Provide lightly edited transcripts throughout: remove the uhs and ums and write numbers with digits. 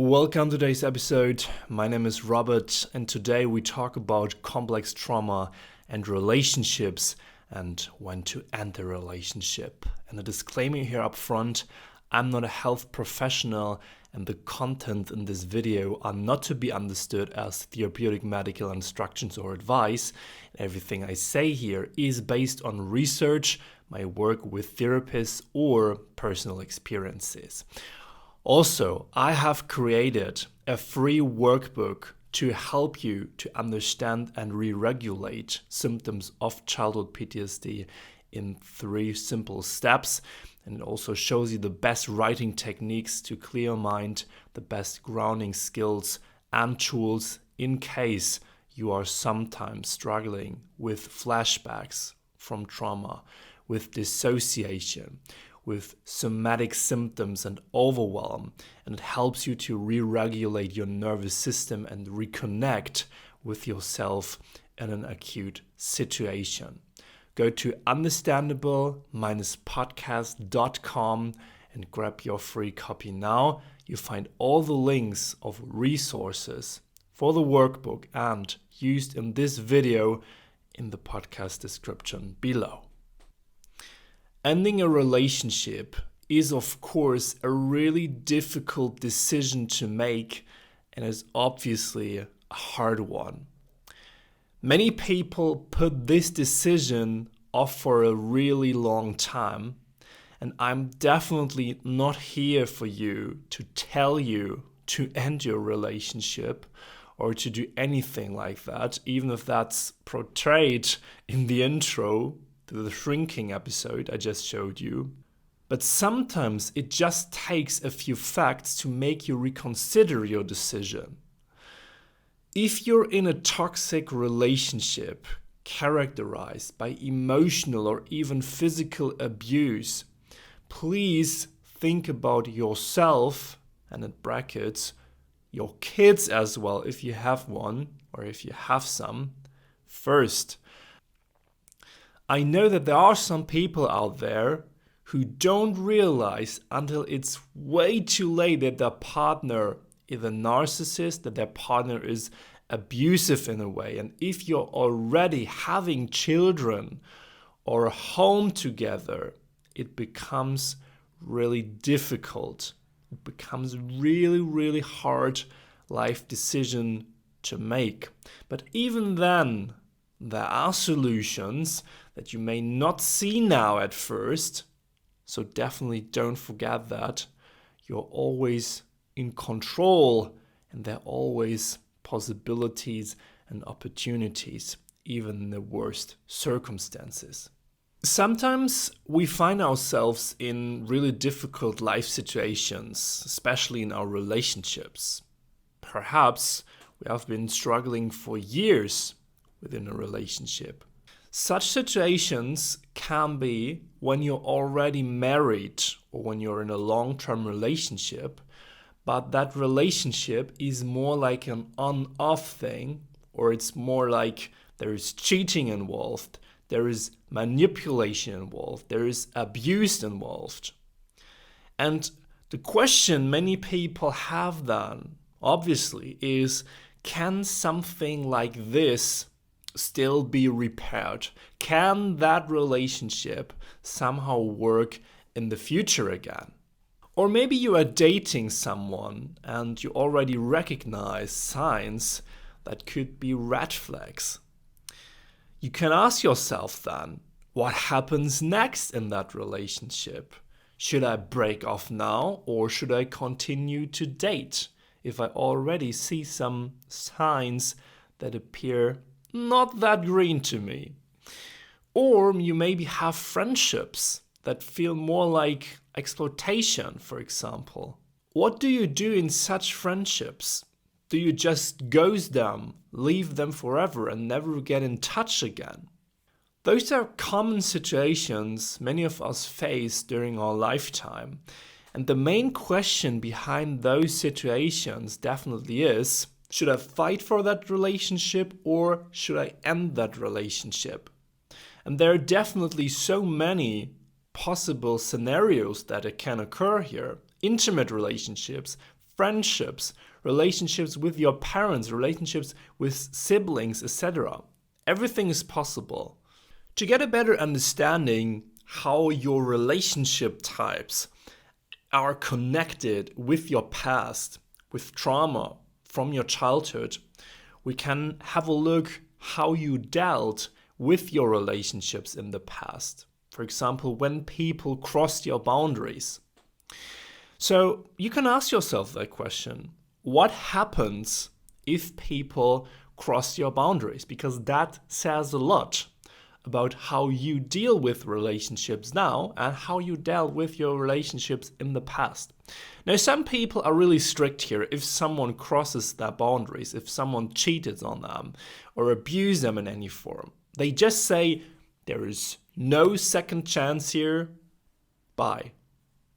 Welcome to today's episode. My name is Robert, and today we talk about complex trauma and relationships and when to end the relationship. And a disclaimer here up front, I'm not a health professional, and the content in this video are not to be understood as therapeutic medical instructions or advice. Everything I say here is based on research, my work with therapists, or personal experiences. Also, I have created a free workbook to help you to understand and re-regulate symptoms of childhood PTSD in 3 simple steps. And it also shows you the best writing techniques to clear your mind, the best grounding skills and tools in case you are sometimes struggling with flashbacks from trauma, with dissociation, with somatic symptoms and overwhelm, and it helps you to re-regulate your nervous system and reconnect with yourself in an acute situation. Go to understandable-podcast.com and grab your free copy now. You find all the links of resources for the workbook and used in this video in the podcast description below. Ending a relationship is, of course, a really difficult decision to make and is obviously a hard one. Many people put this decision off for a really long time, and I'm definitely not here for you to tell you to end your relationship or to do anything like that, even if that's portrayed in the intro to the shrinking episode I just showed you. But sometimes it just takes a few facts to make you reconsider your decision. If you're in a toxic relationship characterized by emotional or even physical abuse, please think about yourself, and in brackets, your kids as well if you have one or if you have some, first. I know that there are some people out there who don't realize until it's way too late that their partner is a narcissist, that their partner is abusive in a way. And if you're already having children or a home together, it becomes really difficult. It becomes really, really hard life decision to make. But even then, there are solutions that you may not see now at first, so definitely don't forget that. You're always in control, and there are always possibilities and opportunities, even in the worst circumstances. Sometimes we find ourselves in really difficult life situations, especially in our relationships. Perhaps we have been struggling for years within a relationship. Such situations can be when you're already married or when you're in a long-term relationship, but that relationship is more like an on-off thing, or it's more like there is cheating involved, there is manipulation involved, there is abuse involved. And the question many people have then, obviously, is can something like this still be repaired? Can that relationship somehow work in the future again? Or maybe you are dating someone and you already recognize signs that could be red flags. You can ask yourself then, what happens next in that relationship? Should I break off now or should I continue to date if I already see some signs that appear not that green to me? Or you maybe have friendships that feel more like exploitation, for example. What do you do in such friendships? Do you just ghost them, leave them forever and never get in touch again? Those are common situations many of us face during our lifetime. And the main question behind those situations definitely is, should I fight for that relationship or should I end that relationship? And there are definitely so many possible scenarios that it can occur here. Intimate relationships, friendships, relationships with your parents, relationships with siblings, etc. Everything is possible. To get a better understanding how your relationship types are connected with your past, with trauma from your childhood, we can have a look how you dealt with your relationships in the past. For example, when people crossed your boundaries. So you can ask yourself that question. What happens if people cross your boundaries? Because that says a lot about how you deal with relationships now and how you dealt with your relationships in the past. Now, some people are really strict here. If someone crosses their boundaries, if someone cheated on them or abused them in any form, they just say, there is no second chance here, bye.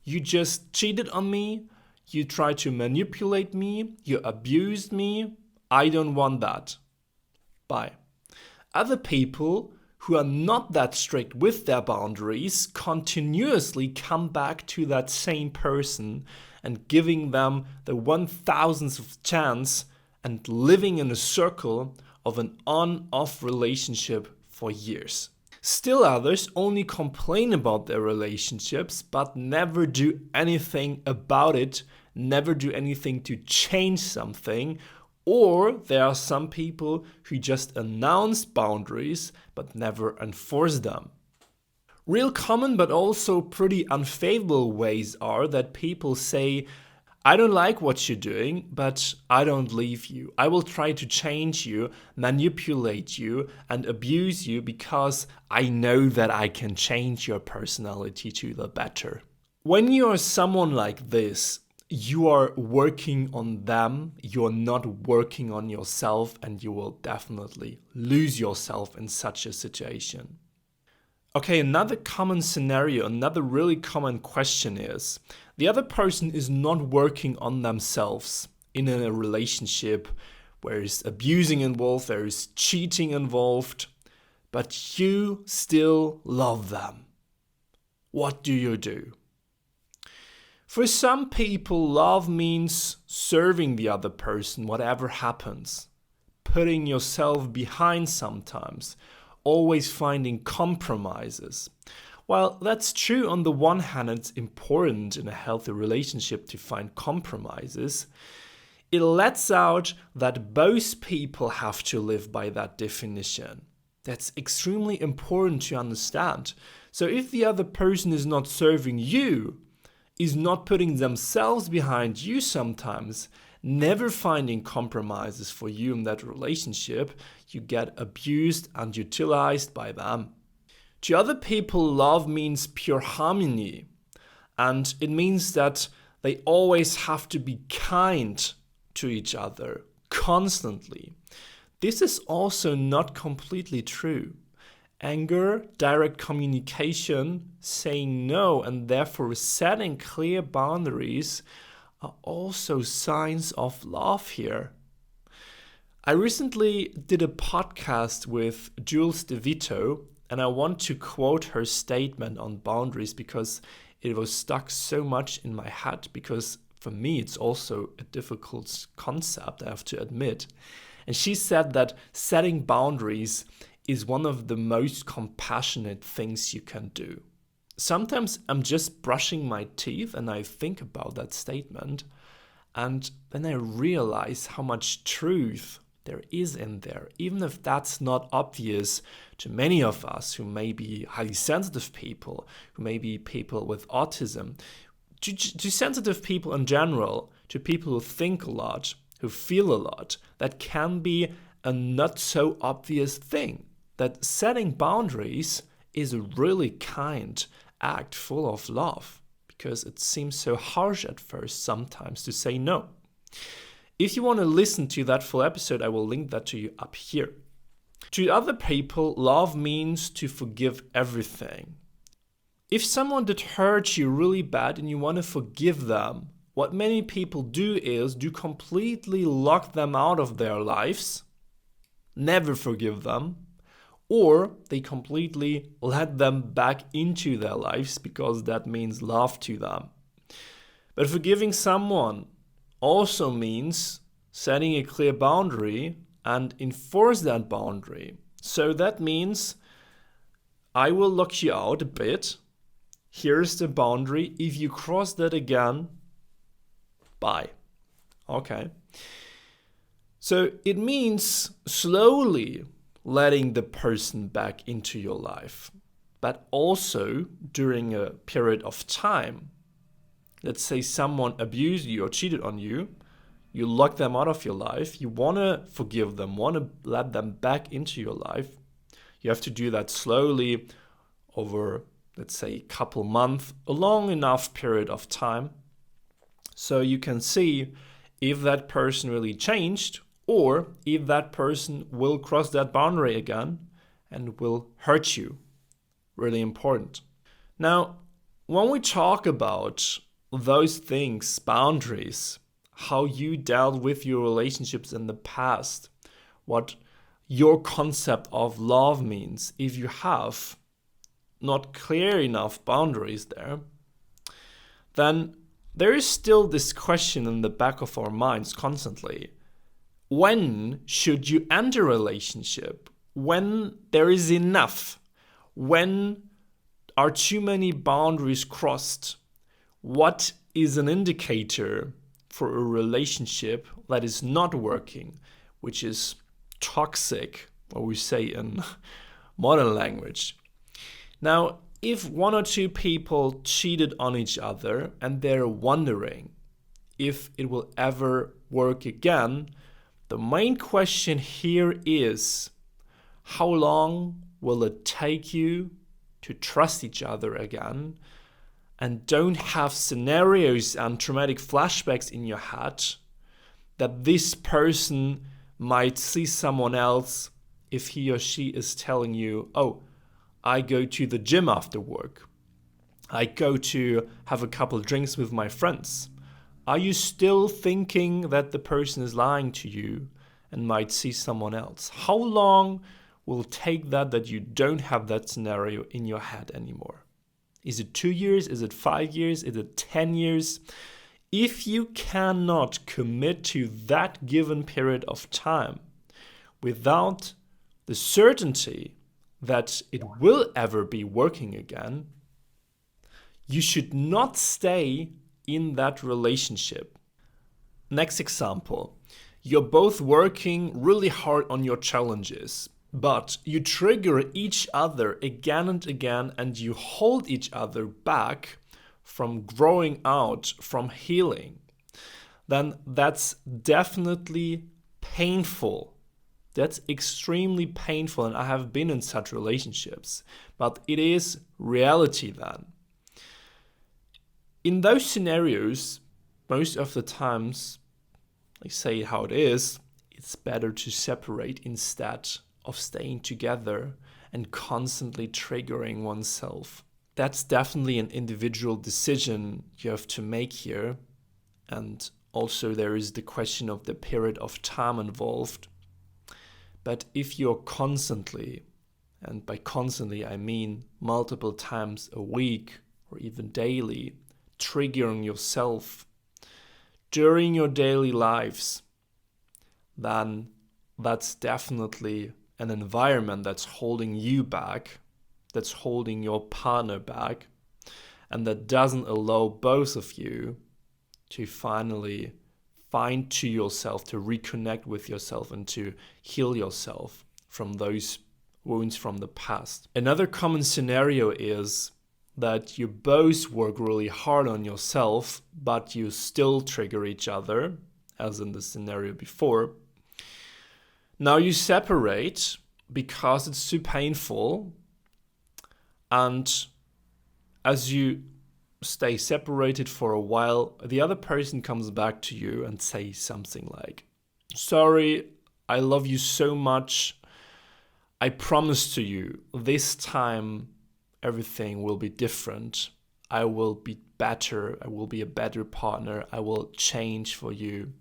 You just cheated on me, you tried to manipulate me, you abused me, I don't want that, bye. Other people who are not that strict with their boundaries continuously come back to that same person and giving them the 1,000th chance and living in a circle of an on-off relationship for years. Still others only complain about their relationships but never do anything about it, never do anything to change something. Or there are some people who just announce boundaries but never enforce them. Real common but also pretty unfavorable ways are that people say, I don't like what you're doing, but I don't leave you. I will try to change you, manipulate you, and abuse you because I know that I can change your personality to the better. When you are someone like this, you are working on them, you're not working on yourself, and you will definitely lose yourself in such a situation. Okay, another common scenario, another really common question is, the other person is not working on themselves in a relationship where there's abusing involved, there is cheating involved, but you still love them. What do you do? For some people, love means serving the other person, whatever happens, putting yourself behind sometimes, always finding compromises. While that's true on the one hand, it's important in a healthy relationship to find compromises, it lets out that both people have to live by that definition. That's extremely important to understand. So if the other person is not serving you, is not putting themselves behind you sometimes, never finding compromises for you in that relationship, you get abused and utilized by them. To other people, love means pure harmony, and it means that they always have to be kind to each other constantly. This is also not completely true. Anger, direct communication, saying no, and therefore setting clear boundaries are also signs of love here. I recently did a podcast with Jules DeVito, and I want to quote her statement on boundaries because it was stuck so much in my head, because for me it's also a difficult concept, I have to admit. And she said that setting boundaries is one of the most compassionate things you can do. Sometimes I'm just brushing my teeth and I think about that statement, and then I realize how much truth there is in there, even if that's not obvious to many of us who may be highly sensitive people, who may be people with autism, to sensitive people in general, to people who think a lot, who feel a lot. That can be a not so obvious thing. That setting boundaries is a really kind act full of love, because it seems so harsh at first sometimes to say no. If you want to listen to that full episode, I will link that to you up here. To other people, love means to forgive everything. If someone did hurt you really bad and you want to forgive them, what many people do is completely lock them out of their lives, never forgive them, or they completely let them back into their lives because that means love to them. But forgiving someone also means setting a clear boundary and enforce that boundary. So that means I will lock you out a bit. Here's the boundary. If you cross that again, bye. Okay. So it means slowly letting the person back into your life, but also during a period of time. Let's say someone abused you or cheated on you. You lock them out of your life. You want to forgive them, want to let them back into your life. You have to do that slowly over, let's say, a couple months, a long enough period of time. So you can see if that person really changed or if that person will cross that boundary again and will hurt you. Really important. Now, when we talk about those things, boundaries, how you dealt with your relationships in the past, what your concept of love means, if you have not clear enough boundaries there, then there is still this question in the back of our minds constantly. When should you end a relationship? When there is enough? When are too many boundaries crossed? What is an indicator for a relationship that is not working, which is toxic, what we say in modern language? Now, if one or two people cheated on each other and they're wondering if it will ever work again, the main question here is, how long will it take you to trust each other again and don't have scenarios and traumatic flashbacks in your head that this person might see someone else if he or she is telling you, oh, I go to the gym after work. I go to have a couple drinks with my friends. Are you still thinking that the person is lying to you and might see someone else? How long will it take that you don't have that scenario in your head anymore? Is it 2 years? Is it 5 years? Is it 10 years? If you cannot commit to that given period of time without the certainty that it will ever be working again, you should not stay in that relationship. Next example, you're both working really hard on your challenges, but you trigger each other again and again and you hold each other back from growing out, from healing. Then that's definitely painful. That's extremely painful, and I have been in such relationships, but it is reality then. In those scenarios, most of the times, I say how it is, it's better to separate instead of staying together and constantly triggering oneself. That's definitely an individual decision you have to make here. And also there is the question of the period of time involved. But if you're constantly, and by constantly I mean multiple times a week or even daily, triggering yourself during your daily lives, then that's definitely an environment that's holding you back, that's holding your partner back, and that doesn't allow both of you to finally find to yourself, to reconnect with yourself and to heal yourself from those wounds from the past. Another common scenario is that you both work really hard on yourself, but you still trigger each other, as in the scenario before. Now you separate because it's too painful, and as you stay separated for a while, the other person comes back to you and says something like, sorry, I love you so much. I promise to you, this time everything will be different. I will be better. I will be a better partner. I will change for you.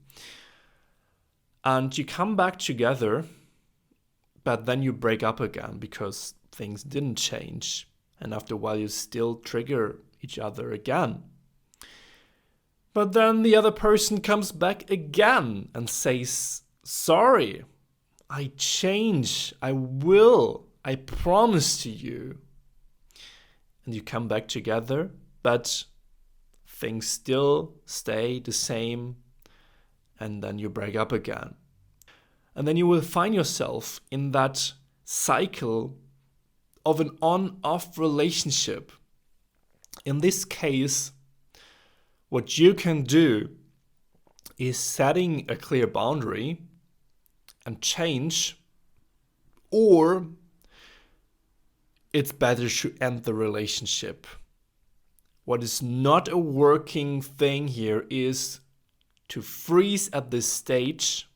And you come back together, but then you break up again because things didn't change. And after a while, you still trigger each other again. But then the other person comes back again and says, sorry, I change, I will, I promise to you. And you come back together, but things still stay the same, and then you break up again. And then you will find yourself in that cycle of an on-off relationship. In this case, what you can do is setting a clear boundary and change, or it's better to end the relationship. What is not a working thing here is to freeze at this stage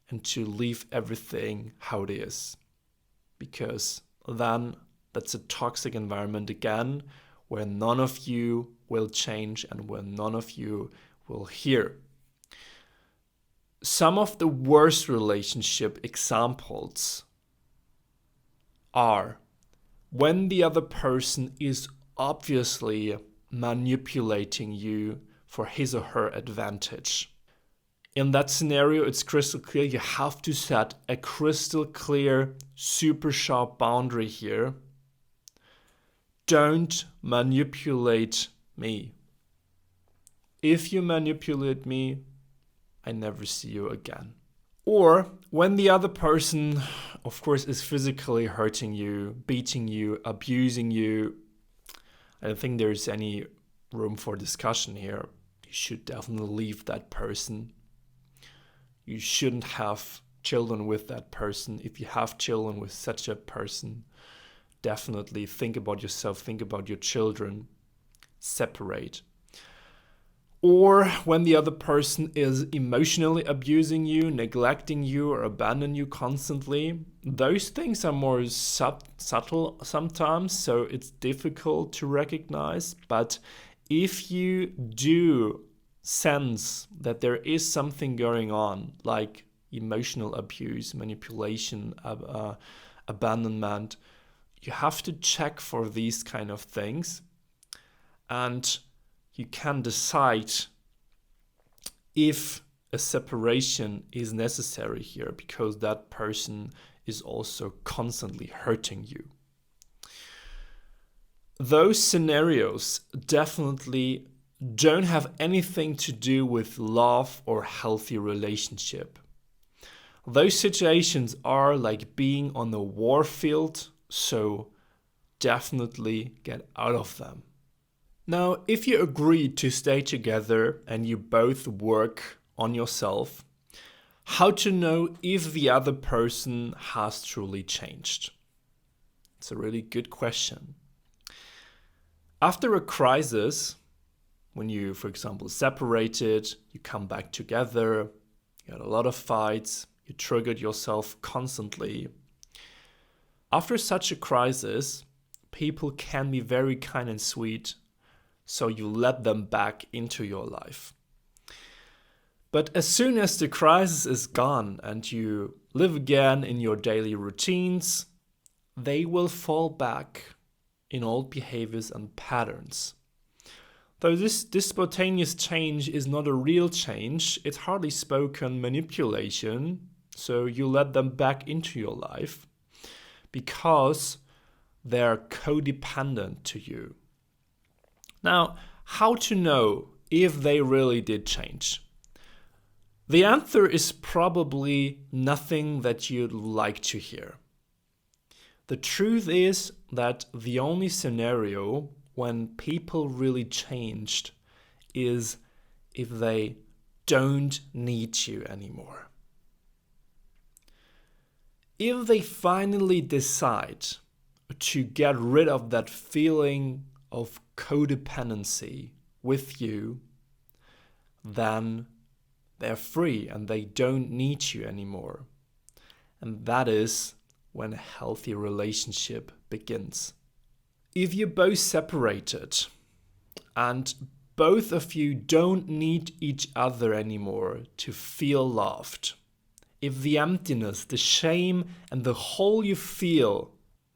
and to leave everything how it is. Because then that's a toxic environment again, where none of you will change and where none of you will hear. Some of the worst relationship examples are when the other person is obviously manipulating you for his or her advantage. In that scenario, it's crystal clear. You have to set a crystal clear, super sharp boundary here. Don't manipulate me. If you manipulate me, I never see you again. Or when the other person, of course, is physically hurting you, beating you, abusing you, I don't think there's any room for discussion here. You should definitely leave that person. You shouldn't have children with that person. If you have children with such a person, definitely think about yourself, think about your children, separate. Or when the other person is emotionally abusing you, neglecting you, or abandoning you constantly, those things are more subtle sometimes, so it's difficult to recognize. But if you do sense that there is something going on, like emotional abuse, manipulation, abandonment, you have to check for these kind of things, and you can decide if a separation is necessary here, because that person is also constantly hurting you. Those scenarios definitely don't have anything to do with love or healthy relationship. Those situations are like being on the war field, so definitely get out of them. Now, if you agree to stay together and you both work on yourself, how to know if the other person has truly changed? It's a really good question. After a crisis, when you, for example, separated, you come back together, you had a lot of fights, you triggered yourself constantly. After such a crisis, people can be very kind and sweet, so you let them back into your life. But as soon as the crisis is gone and you live again in your daily routines, they will fall back in old behaviors and patterns. Though this spontaneous change is not a real change, it's hardly spoken manipulation, so you let them back into your life because they're codependent to you. Now, how to know if they really did change? The answer is probably nothing that you'd like to hear. The truth is that the only scenario when people really changed is if they don't need you anymore. If they finally decide to get rid of that feeling of codependency with you, then they're free and they don't need you anymore. And that is when a healthy relationship begins. If you're both separated and both of you don't need each other anymore to feel loved, if the emptiness, the shame, and the hole you feel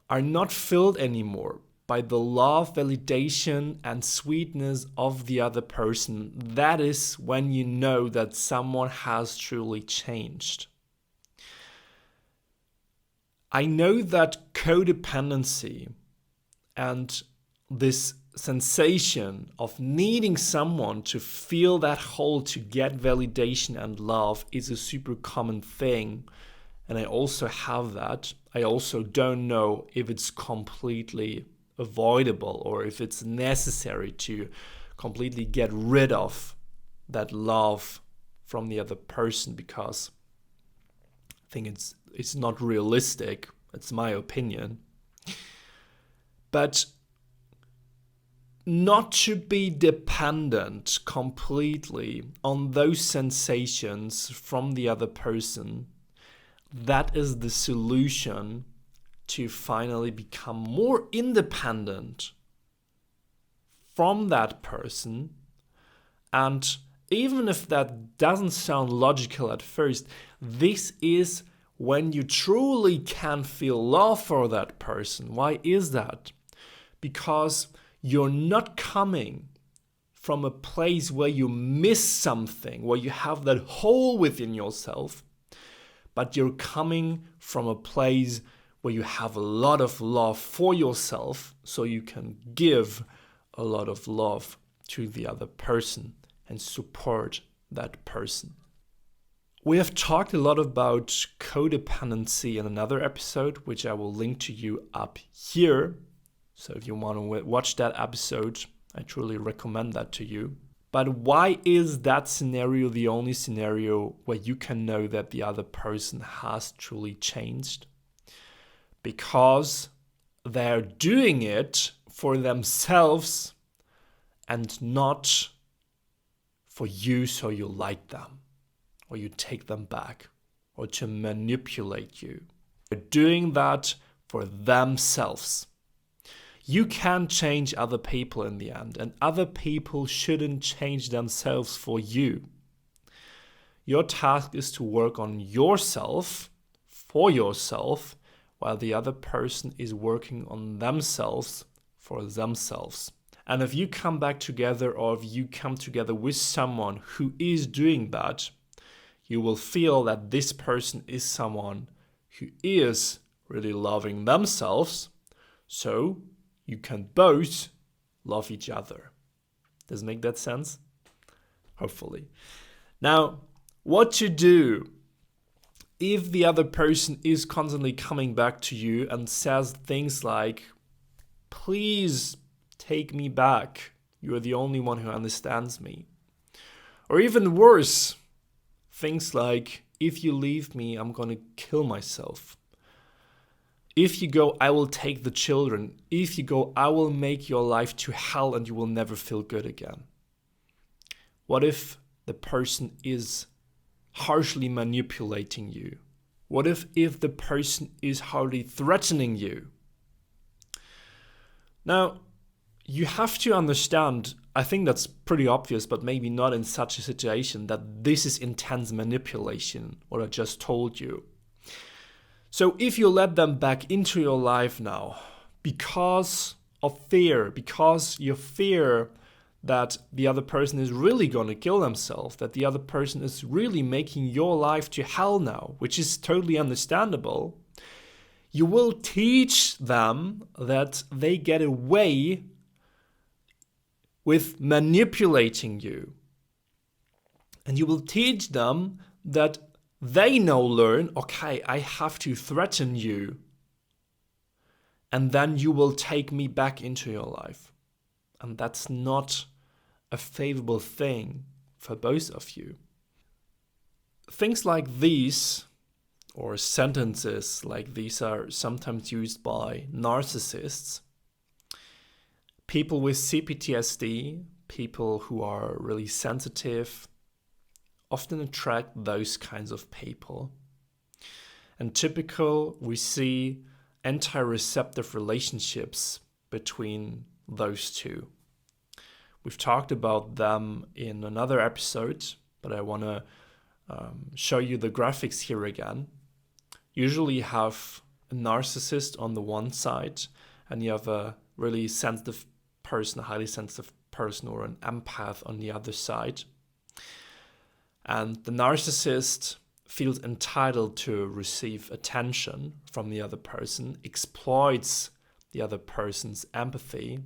are not filled anymore by the love, validation, and sweetness of the other person, that is when you know that someone has truly changed. I know that codependency and this sensation of needing someone to feel that hole to get validation and love is a super common thing. And I also have that. I also don't know if it's completely avoidable or if it's necessary to completely get rid of that love from the other person, because I think it's not realistic. It's my opinion. But not to be dependent completely on those sensations from the other person, that is the solution to finally become more independent from that person. And even if that doesn't sound logical at first, this is when you truly can feel love for that person. Why is that? Because you're not coming from a place where you miss something, where you have that hole within yourself, but you're coming from a place where you have a lot of love for yourself, so you can give a lot of love to the other person and support that person. We have talked a lot about codependency in another episode, which I will link to you up here. So if you want to watch that episode, I truly recommend that to you. But why is that scenario the only scenario where you can know that the other person has truly changed? Because they're doing it for themselves and not for you, so you like them or you take them back or to manipulate you. They're doing that for themselves. You can change other people in the end, and other people shouldn't change themselves for you. Your task is to work on yourself, for yourself, while the other person is working on themselves, for themselves. And if you come back together, or if you come together with someone who is doing that, you will feel that this person is someone who is really loving themselves, so you can both love each other. Does it make that sense? Hopefully. Now, what to do if the other person is constantly coming back to you and says things like, please take me back. You're the only one who understands me. Or even worse, things like, if you leave me, I'm going to kill myself. If you go, I will take the children. If you go, I will make your life to hell and you will never feel good again. What if the person is harshly manipulating you? What if the person is hardly threatening you? Now, you have to understand, I think that's pretty obvious, but maybe not in such a situation, that this is intense manipulation, what I just told you. So if you let them back into your life now, because of fear, because you fear that the other person is really going to kill themselves, that the other person is really making your life to hell now, which is totally understandable, you will teach them that they get away with manipulating you. And you will teach them that they now learn, okay, I have to threaten you. And then you will take me back into your life. And that's not a favorable thing for both of you. Things like these, or sentences like these, are sometimes used by narcissists. People with CPTSD, people who are really sensitive, often attract those kinds of people. And typical, we see anti-receptive relationships between those two. We've talked about them in another episode, but I want to show you the graphics here again. Usually you have a narcissist on the one side, and you have a really sensitive person, a highly sensitive person, or an empath on the other side. And the narcissist feels entitled to receive attention from the other person, exploits the other person's empathy.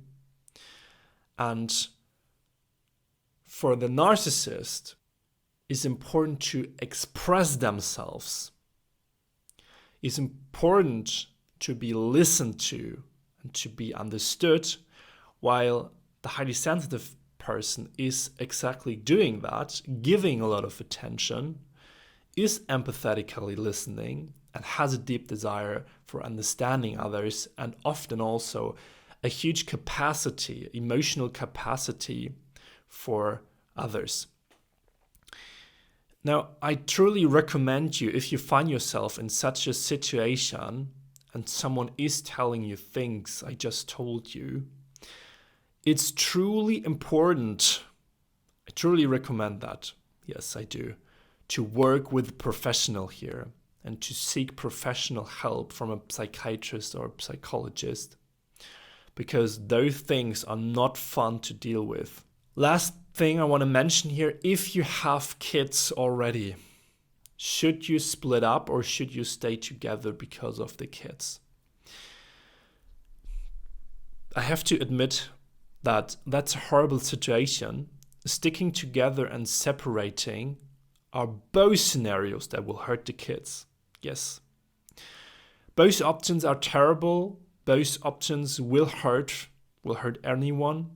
And for the narcissist, it's important to express themselves. It's important to be listened to and to be understood, while the highly sensitive person is exactly doing that, giving a lot of attention, is empathetically listening, and has a deep desire for understanding others, and often also a huge capacity, emotional capacity for others. Now, I truly recommend you, if you find yourself in such a situation and someone is telling you things I just told you, it's truly important, I truly recommend that, yes I do, to work with a professional here and to seek professional help from a psychiatrist or a psychologist, because those things are not fun to deal with. Last thing I want to mention here, if you have kids already, should you split up or should you stay together because of the kids? I have to admit that that's a horrible situation. Sticking together and separating are both scenarios that will hurt the kids. Yes. Both options are terrible. Both options will hurt anyone.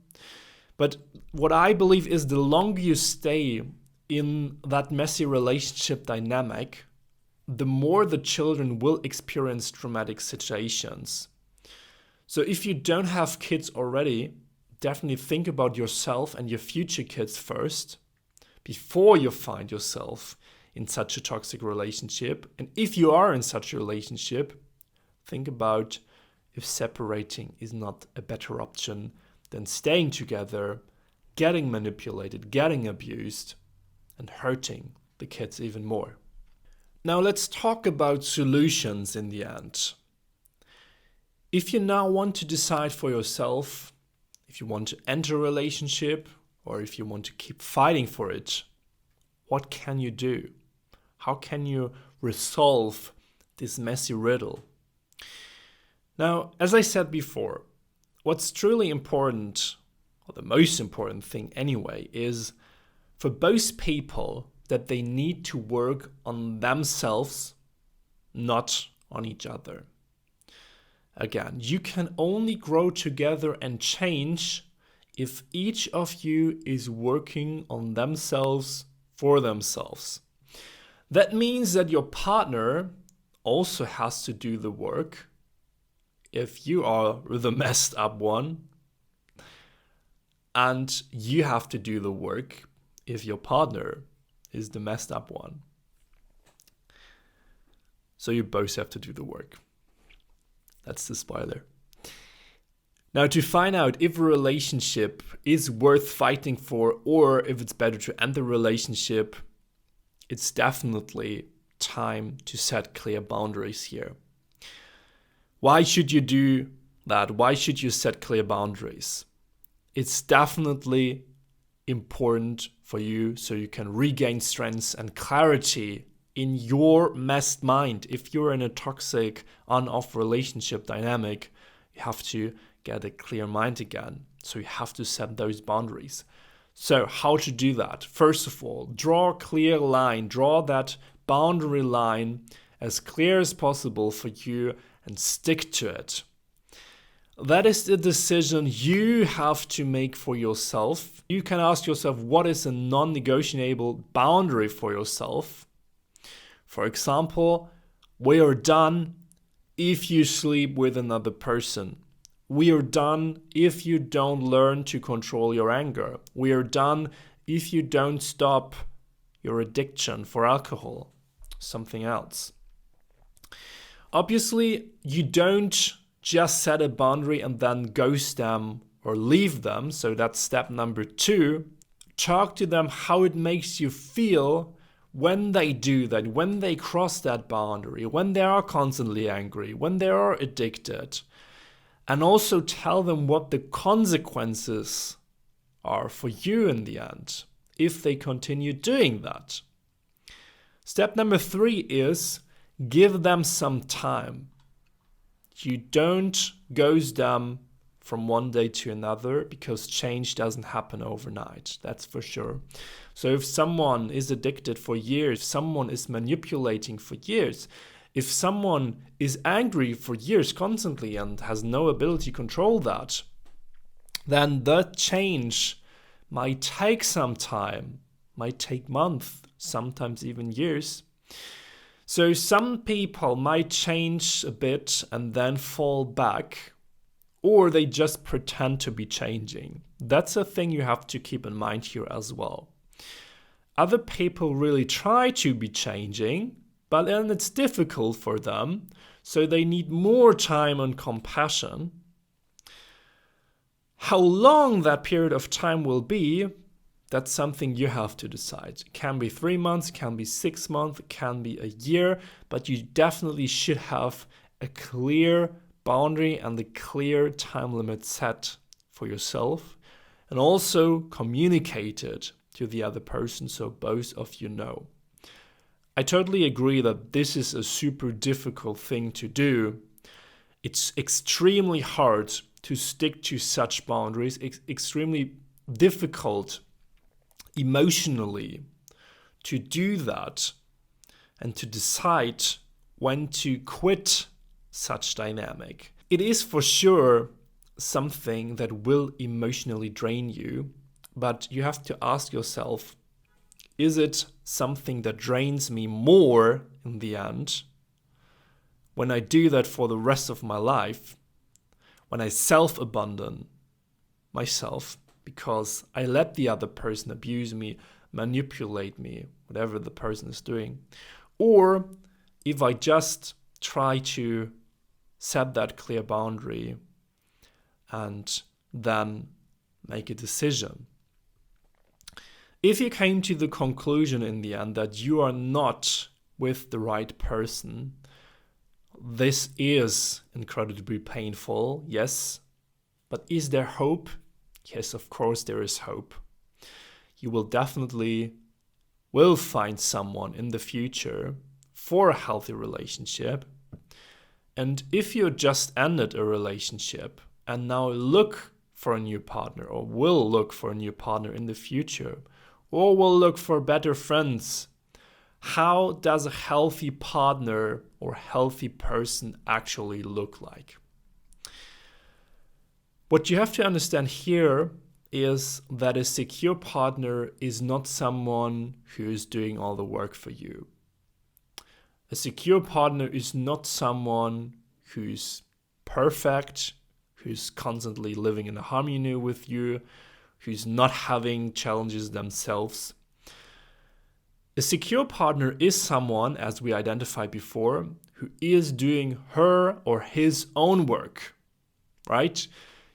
But what I believe is the longer you stay in that messy relationship dynamic, the more the children will experience traumatic situations. So if you don't have kids already, definitely think about yourself and your future kids first before you find yourself in such a toxic relationship. And if you are in such a relationship, think about if separating is not a better option than staying together, getting manipulated, getting abused, and hurting the kids even more. Now let's talk about solutions in the end. If you now want to decide for yourself, if you want to enter a relationship, or if you want to keep fighting for it, what can you do? How can you resolve this messy riddle? Now, as I said before, what's truly important, or the most important thing anyway, is for both people that they need to work on themselves, not on each other. Again, you can only grow together and change if each of you is working on themselves for themselves. That means that your partner also has to do the work if you are the messed up one, and you have to do the work if your partner is the messed up one. So you both have to do the work. That's the spoiler. Now, to find out if a relationship is worth fighting for or if it's better to end the relationship, it's definitely time to set clear boundaries here. Why should you do that? Why should you set clear boundaries? It's definitely important for you so you can regain strength and clarity in your messed mind. If you're in a toxic on-off relationship dynamic, you have to get a clear mind again. So you have to set those boundaries. So how to do that? First of all, draw a clear line. Draw that boundary line as clear as possible for you and stick to it. That is the decision you have to make for yourself. You can ask yourself, what is a non-negotiable boundary for yourself? For example, we are done if you sleep with another person. We are done if you don't learn to control your anger. We are done if you don't stop your addiction for alcohol, something else. Obviously, you don't just set a boundary and then ghost them or leave them. So that's step number 2. Talk to them how it makes you feel when they do that, when they cross that boundary, when they are constantly angry, when they are addicted. and also tell them what the consequences are for you in the end if they continue doing that. Step number 3 is give them some time. You don't ghost them from one day to another, because change doesn't happen overnight, that's for sure. So if someone is addicted for years, if someone is manipulating for years, if someone is angry for years constantly and has no ability to control that, then that change might take some time, might take months, sometimes even years. So some people might change a bit and then fall back, or they just pretend to be changing. That's a thing you have to keep in mind here as well. Other people really try to be changing, but then it's difficult for them, so they need more time and compassion. How long that period of time will be, that's something you have to decide. It can be 3 months, it can be 6 months, it can be a year, but you definitely should have a clear boundary and a clear time limit set for yourself, and also communicate it to the other person so both of you know. I totally agree that this is a super difficult thing to do. It's extremely hard to stick to such boundaries, extremely difficult emotionally to do that and to decide when to quit such dynamic. It is for sure something that will emotionally drain you, but you have to ask yourself, is it something that drains me more in the end when I do that for the rest of my life, when I self-abandon myself because I let the other person abuse me, manipulate me, whatever the person is doing, or if I just try to set that clear boundary and then make a decision. If you came to the conclusion in the end that you are not with the right person, this is incredibly painful, yes, but is there hope? Yes, of course there is hope. You will definitely find someone in the future for a healthy relationship. And if you just ended a relationship and now look for a new partner, or will look for a new partner in the future, or will look for better friends, how does a healthy partner or healthy person actually look like? What you have to understand here is that a secure partner is not someone who is doing all the work for you. A secure partner is not someone who's perfect, who's constantly living in harmony with you, who's not having challenges themselves. A secure partner is someone, as we identified before, who is doing her or his own work, right?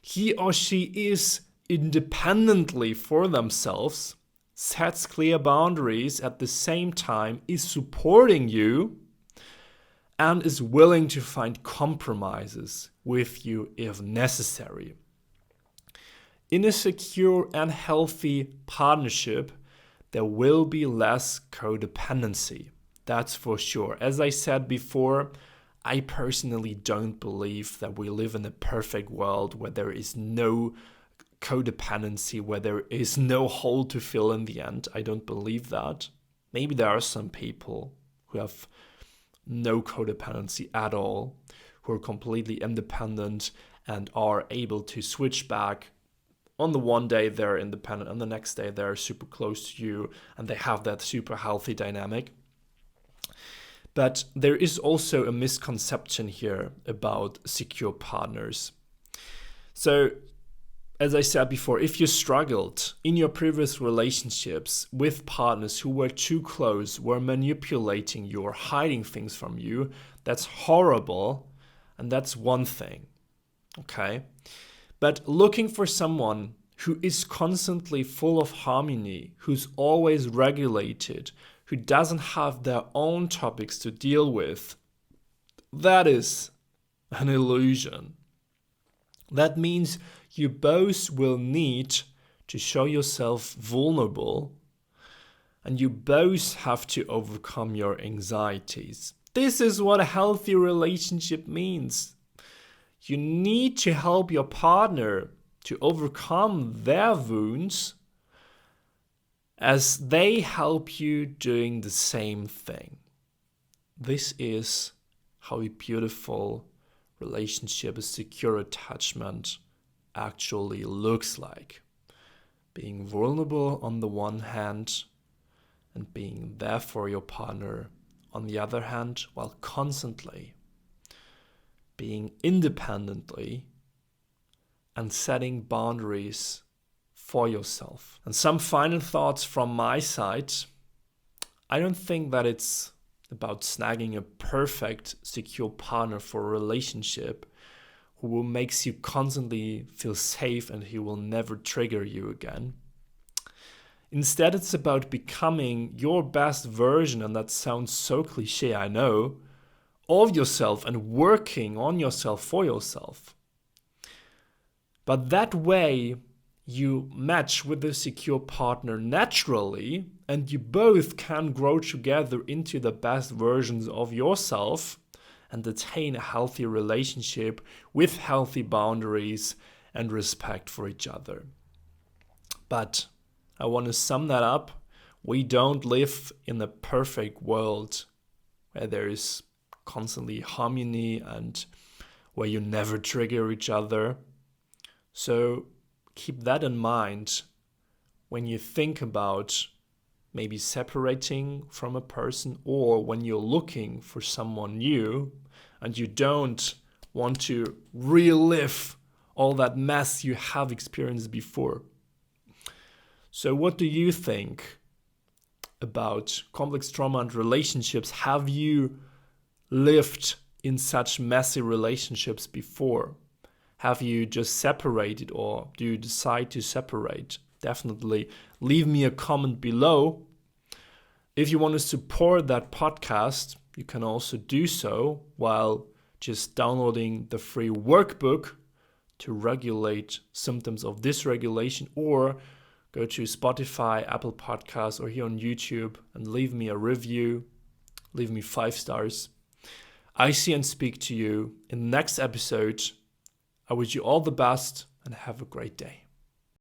He or she is independently for themselves, sets clear boundaries, at the same time is supporting you, and is willing to find compromises with you if necessary. In a secure and healthy partnership, there will be less codependency. That's for sure. As I said before, I personally don't believe that we live in a perfect world where there is no codependency, where there is no hole to fill in the end. I don't believe that. Maybe there are some people who have no codependency at all, who are completely independent and are able to switch back. On the one day they're independent, and the next day they're super close to you, and they have that super healthy dynamic. But there is also a misconception here about secure partners. So, as I said before, if you struggled in your previous relationships with partners who were too close, were manipulating you or hiding things from you, that's horrible, and that's one thing, okay? But looking for someone who is constantly full of harmony, who's always regulated, who doesn't have their own topics to deal with, that is an illusion. That means you both will need to show yourself vulnerable, and you both have to overcome your anxieties. This is what a healthy relationship means. You need to help your partner to overcome their wounds as they help you doing the same thing. This is how a beautiful relationship, a secure attachment actually looks like. Being vulnerable on the one hand and being there for your partner on the other hand, while constantly being independently and setting boundaries for yourself. And some final thoughts from my side. I don't think that it's about snagging a perfect, secure partner for a relationship who makes you constantly feel safe and who will never trigger you again. Instead, it's about becoming your best version, and that sounds so cliche, I know, of yourself and working on yourself for yourself. But that way, you match with a secure partner naturally, and you both can grow together into the best versions of yourself and attain a healthy relationship with healthy boundaries and respect for each other. But I want to sum that up. We don't live in a perfect world where there is constantly harmony and where you never trigger each other. So keep that in mind when you think about maybe separating from a person, or when you're looking for someone new and you don't want to relive all that mess you have experienced before. So what do you think about complex trauma and relationships? Have you lived in such messy relationships before? Have you just separated, or do you decide to separate? Definitely leave me a comment below. If you want to support that podcast, you can also do so while just downloading the free workbook to regulate symptoms of dysregulation, or go to Spotify, Apple Podcasts, or here on YouTube and leave me a review. Leave me 5 stars. I see and speak to you in the next episode. I wish you all the best and have a great day.